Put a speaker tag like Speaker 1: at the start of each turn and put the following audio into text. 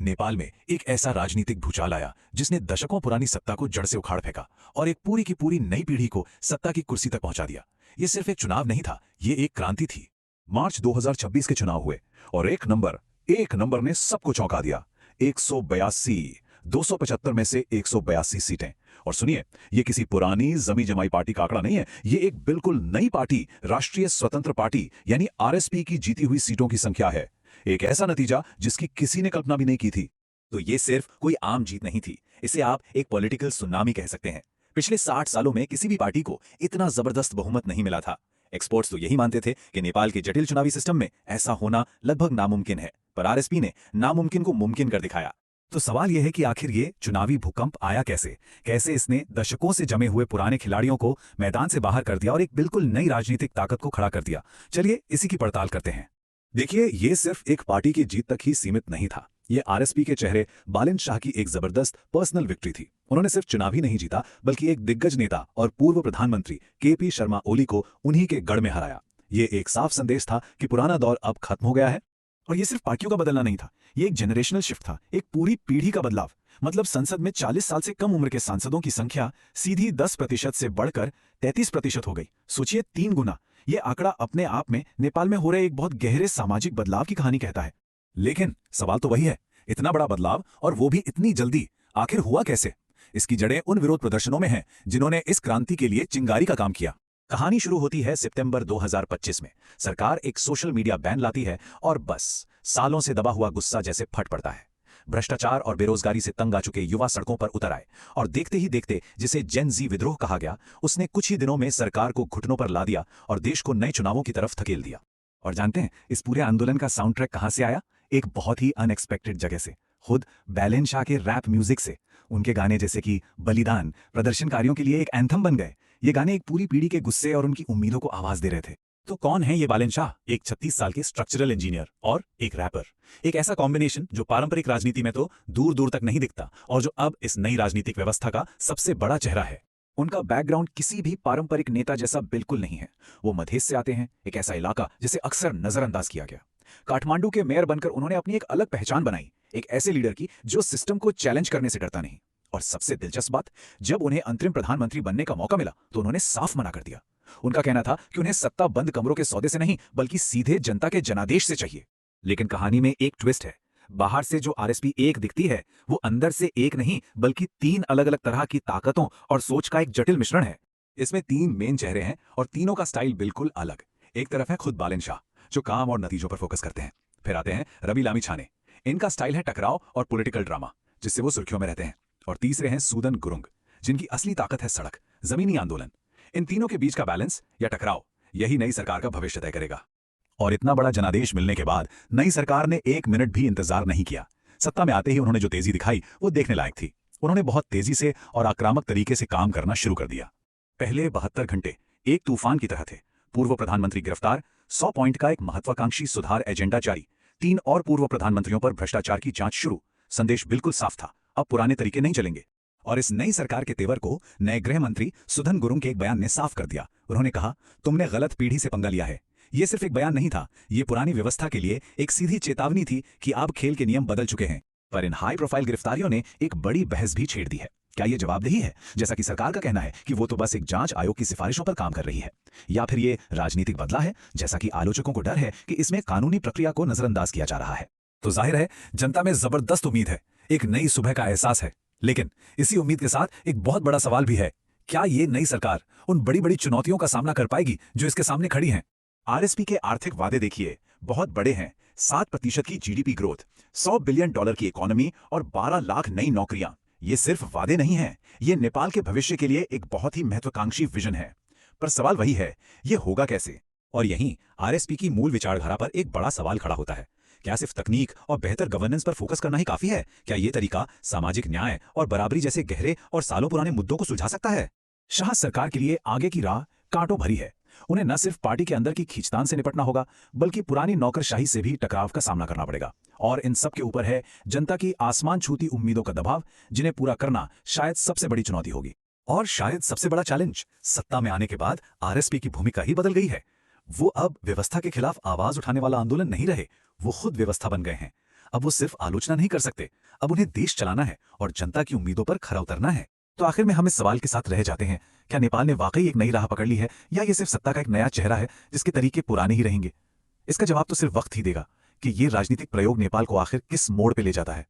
Speaker 1: नेपाल में एक ऐसा राजनीतिक भूचाल आया जिसने दशकों पुरानी सत्ता को जड़ से उखाड़ फेंका और एक पूरी की पूरी नई पीढ़ी को सत्ता की कुर्सी तक पहुंचा दिया। ये सिर्फ एक चुनाव नहीं था, ये एक क्रांति थी। मार्च 2026 के चुनाव हुए और एक नंबर ने सबको चौंका दिया। 182, 275 में से 182 सीटें। और सुनिए, ये किसी पुरानी जमी जमाई पार्टी का आंकड़ा नहीं है, ये एक बिल्कुल नई पार्टी, राष्ट्रीय स्वतंत्र पार्टी यानी आरएसपी की जीती हुई सीटों की संख्या है। एक ऐसा नतीजा जिसकी किसी ने कल्पना भी नहीं की थी।
Speaker 2: तो ये सिर्फ कोई आम जीत नहीं थी, इसे आप एक पॉलिटिकल सुनामी कह सकते हैं। पिछले 60 सालों में किसी भी पार्टी को इतना जबरदस्त बहुमत नहीं मिला था। एक्सपर्ट्स तो यही मानते थे कि नेपाल के जटिल चुनावी सिस्टम में ऐसा होना लगभग नामुमकिन है, पर आरएसपी ने नामुमकिन को मुमकिन कर दिखाया।
Speaker 1: तो सवाल यह है कि आखिर ये चुनावी भूकंप आया कैसे? कैसे इसने दशकों से जमे हुए पुराने खिलाड़ियों को मैदान से बाहर कर दिया और एक बिल्कुल नई राजनीतिक ताकत को खड़ा कर दिया? चलिए इसी की पड़ताल करते हैं। देखिए, ये सिर्फ एक पार्टी की जीत तक ही सीमित नहीं था। ये आरएसपी के चेहरे बालिन शाह की एक जबरदस्त पर्सनल विक्ट्री थी। उन्होंने सिर्फ चुनाव ही नहीं जीता, बल्कि एक दिग्गज नेता और पूर्व प्रधानमंत्री केपी शर्मा ओली को उन्हीं के गढ़ में हराया। ये एक साफ संदेश था कि पुराना दौर अब खत्म हो गया है। और ये सिर्फ पार्टियों का बदलना नहीं था, ये एक जनरेशनल शिफ्ट था, एक पूरी पीढ़ी का बदलाव। मतलब संसद में 40 साल से कम उम्र के सांसदों की संख्या सीधी 10% से बढ़कर 33% हो गई। सोचिए, 3 गुना। ये आंकड़ा अपने आप में नेपाल में हो रहे एक बहुत गहरे सामाजिक बदलाव की कहानी कहता है। लेकिन सवाल तो वही है, इतना बड़ा बदलाव और वो भी इतनी जल्दी, आखिर हुआ कैसे? इसकी जड़ें उन विरोध प्रदर्शनों में हैं जिन्होंने इस क्रांति के लिए चिंगारी का काम किया। कहानी शुरू होती है सितंबर 2025 में। सरकार एक सोशल मीडिया बैन लाती है और बस सालों से दबा हुआ गुस्सा जैसे फट पड़ता है। भ्रष्टाचार और बेरोजगारी से तंग आ चुके युवा सड़कों पर उतर आए और देखते ही देखते, जिसे जेन जी विद्रोह कहा गया, उसने कुछ ही दिनों में सरकार को घुटनों पर ला दिया और देश को नए चुनावों की तरफ धकेल दिया। और जानते हैं इस पूरे आंदोलन का साउंड ट्रैक कहां से आया? एक बहुत ही अनएक्सपेक्टेड जगह से, खुद बालिन शाह के रैप म्यूजिक से। उनके गाने जैसे कि बलिदान प्रदर्शनकारियों के लिए एक एंथम बन गए। ये गाने एक पूरी पीढ़ी के गुस्से और उनकी उम्मीदों को आवाज दे रहे थे। तो कौन है ये बालिन शाह? एक 36 साल के स्ट्रक्चरल इंजीनियर और एक रैपर। एक ऐसा कॉम्बिनेशन जो पारंपरिक राजनीति में तो दूर दूर तक नहीं दिखता और जो अब इस नई राजनीतिक व्यवस्था का सबसे बड़ा चेहरा है। उनका बैकग्राउंड किसी भी पारंपरिक नेता जैसा बिल्कुल नहीं है। वो मधेश से आते हैं, एक ऐसा इलाका जिसे अक्सर नजरअंदाज किया गया। काठमांडू के मेयर बनकर उन्होंने अपनी एक अलग पहचान बनाई, एक ऐसे लीडर की जो सिस्टम को चैलेंज करने से डरता नहीं। और सबसे दिलचस्प बात, जब उन्हें अंतरिम प्रधानमंत्री बनने का मौका मिला तो उन्होंने साफ मना कर दिया। उनका कहना था कि उन्हें सत्ता बंद कमरों के सौदे से नहीं, बल्कि सीधे जनता के जनादेश से चाहिए। लेकिन कहानी में एक ट्विस्ट है। बाहर से जो आरएसपी एक दिखती है, वो अंदर से एक नहीं, बल्कि 3 अलग अलग तरह की ताकतों और सोच का एक जटिल मिश्रण है। इसमें 3 मेन चेहरे हैं और तीनों का स्टाइल बिल्कुल अलग। एक तरफ है खुद बालिन शाह, जो काम और नतीजों पर फोकस करते हैं। फिर आते हैं रवि लामिछाने। इनका स्टाइल है टकराव और पॉलिटिकल ड्रामा, जिससे वो सुर्खियों में रहते हैं। और तीसरे हैं सूदन गुरुंग, जिनकी असली ताकत है सड़क, जमीनी आंदोलन। इन तीनों के बीच का बैलेंस या टकराव, यही नई सरकार का भविष्य तय करेगा। और इतना बड़ा जनादेश मिलने के बाद नई सरकार ने 1 मिनट भी इंतजार नहीं किया। सत्ता में आते ही उन्होंने जो तेजी दिखाई वो देखने लायक थी। उन्होंने बहुत तेजी से और आक्रामक तरीके से काम करना शुरू कर दिया। पहले 72 घंटे एक तूफान की तरह थे। पूर्व प्रधानमंत्री गिरफ्तार, 100 पॉइंट का एक महत्वाकांक्षी सुधार एजेंडा जारी, 3 और पूर्व प्रधानमंत्रियों पर भ्रष्टाचार की जांच शुरू। संदेश बिल्कुल साफ था, अब पुराने तरीके नहीं चलेंगे। और इस नई सरकार के तेवर को नए गृह मंत्री सुधन गुरुंग के एक बयान ने साफ कर दिया। उन्होंने कहा, तुमने गलत पीढ़ी से पंगा लिया है। ये सिर्फ एक बयान नहीं था, ये पुरानी व्यवस्था के लिए एक सीधी चेतावनी थी कि अब खेल के नियम बदल चुके हैं। पर इन हाई प्रोफाइल गिरफ्तारियों ने एक बड़ी बहस भी छेड़ दी है। क्या ये जवाबदेही है, जैसा कि सरकार का कहना है कि वो तो बस एक जांच आयोग की सिफारिशों पर काम कर रही है? या फिर ये राजनीतिक बदला है, जैसा कि आलोचकों को डर है कि इसमें कानूनी प्रक्रिया को नजरअंदाज किया जा रहा है? तो जाहिर है जनता में जबरदस्त उम्मीद है, एक नई सुबह का एहसास है। लेकिन इसी उम्मीद के साथ एक बहुत बड़ा सवाल भी है, क्या ये नई सरकार उन बड़ी बड़ी चुनौतियों का सामना कर पाएगी जो इसके सामने खड़ी हैं? आरएसपी के आर्थिक वादे देखिए, बहुत बड़े हैं। 7% की जीडीपी ग्रोथ, $100 बिलियन की इकोनॉमी और 12 लाख नई नौकरियां। ये सिर्फ वादे नहीं हैं, ये नेपाल के भविष्य के लिए एक बहुत ही महत्वाकांक्षी विजन है। पर सवाल वही है, ये होगा कैसे? और यहीं आरएसपी की मूल विचारधारा पर एक बड़ा सवाल खड़ा होता है। क्या सिर्फ तकनीक और बेहतर गवर्नेंस पर फोकस करना ही काफी है? क्या ये तरीका सामाजिक न्याय और बराबरी जैसे गहरे और सालों पुराने मुद्दों को सुलझा सकता है? शाह सरकार के लिए आगे की राह कांटों भरी है। उन्हें न सिर्फ पार्टी के अंदर की खींचतान से निपटना होगा, बल्कि पुरानी नौकरशाही से भी टकराव का सामना करना पड़ेगा। और इन सब के ऊपर है जनता की आसमान छूती उम्मीदों का दबाव, जिन्हें पूरा करना शायद सबसे बड़ी चुनौती होगी। और शायद सबसे बड़ा चैलेंज, सत्ता में आने के बाद आरएसपी की भूमिका ही बदल गई है। वो अब व्यवस्था के खिलाफ आवाज उठाने वाला आंदोलन नहीं रहे, वो खुद व्यवस्था बन गए हैं। अब वो सिर्फ आलोचना नहीं कर सकते, अब उन्हें देश चलाना है और जनता की उम्मीदों पर खरा उतरना है। तो आखिर में हम इस सवाल के साथ रह जाते हैं, क्या नेपाल ने वाकई एक नई राह पकड़ ली है या ये सिर्फ सत्ता का एक नया चेहरा है जिसके तरीके पुराने ही रहेंगे? इसका जवाब तो सिर्फ वक्त ही देगा कि ये राजनीतिक प्रयोग नेपाल को आखिर किस मोड़ पे ले जाता है।